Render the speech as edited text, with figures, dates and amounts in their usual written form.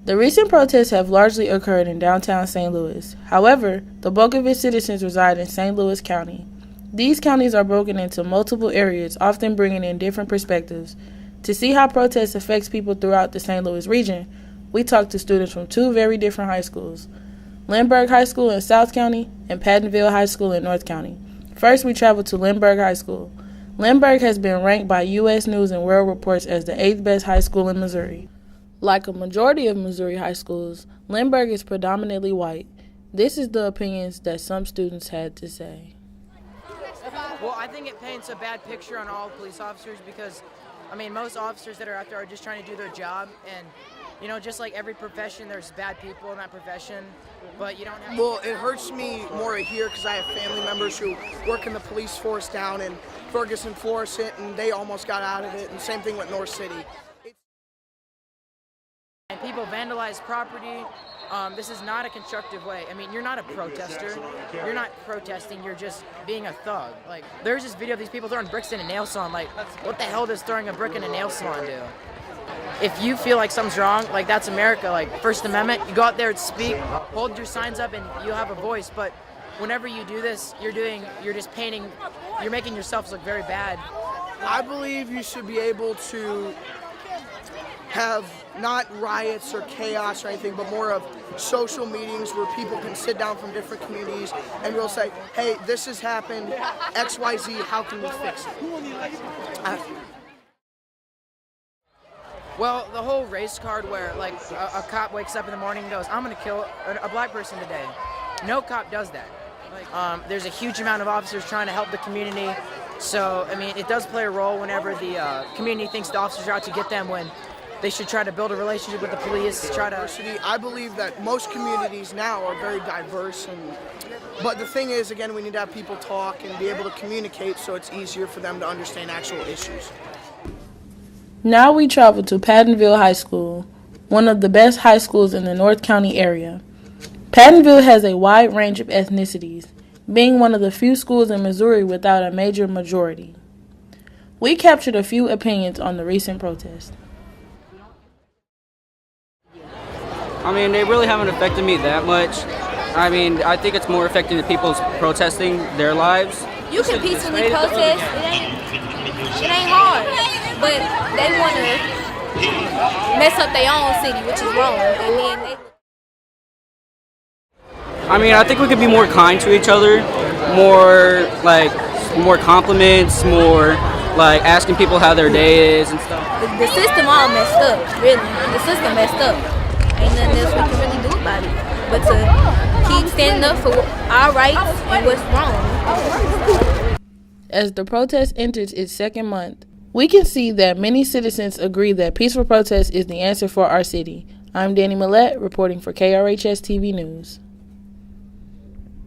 The recent protests have largely occurred in downtown St. Louis. However, the bulk of its citizens reside in St. Louis County. These counties are broken into multiple areas, often bringing in different perspectives. To see how protests affects people throughout the St. Louis region, we talked to students from two very different high schools, Lindbergh High School in South County and Pattonville High School in North County. First, we traveled to Lindbergh High School. Lindbergh has been ranked by U.S. News and World Reports as the 8th best high school in Missouri. Like a majority of Missouri high schools, Lindbergh is predominantly white. This is the opinions that some students had to say. Well, I think it paints a bad picture on all police officers because, most officers that are out there are just trying to do their job, and just like every profession, there's bad people in that profession, but you don't have. Well, it hurts me more here because I have family members who work in the police force down in Ferguson, Florissant, and they almost got out of it, and same thing with North City. And people vandalize property. This is not a constructive way. You're not a protester. You're not protesting. You're just being a thug. Like, there's this video of these people throwing bricks in a nail salon. Like, what the hell does throwing a brick in a nail salon do? If you feel like something's wrong, like, that's America. Like, First Amendment, you go out there and speak, hold your signs up, and you have a voice. But whenever you do this, you're making yourselves look very bad. I believe you should be able to have not riots or chaos or anything, but more of social meetings where people can sit down from different communities and we'll say, hey, this has happened, XYZ, how can we fix it? Well, the whole race card where like a cop wakes up in the morning and goes, I'm going to kill a black person today. No cop does that. There's a huge amount of officers trying to help the community. So, it does play a role whenever the community thinks the officers are out to get them, when they should try to build a relationship with the police, I believe that most communities now are very diverse, but the thing is, again, we need to have people talk and be able to communicate so it's easier for them to understand actual issues. Now we travel to Pattonville High School, one of the best high schools in the North County area. Pattonville has a wide range of ethnicities, being one of the few schools in Missouri without a major majority. We captured a few opinions on the recent protest. They really haven't affected me that much. I think it's more affecting the people protesting their lives. You can peacefully protest. It ain't hard. But they want to mess up their own city, which is wrong. I think we could be more kind to each other, more compliments, more like asking people how their day is and stuff. The system all messed up, really. The system messed up. Ain't nothing else we can really do about it but to keep standing up for our rights and what's wrong. As the protest enters its second month, we can see that many citizens agree that peaceful protest is the answer for our city. I'm Danny Millette, reporting for KRHS TV News.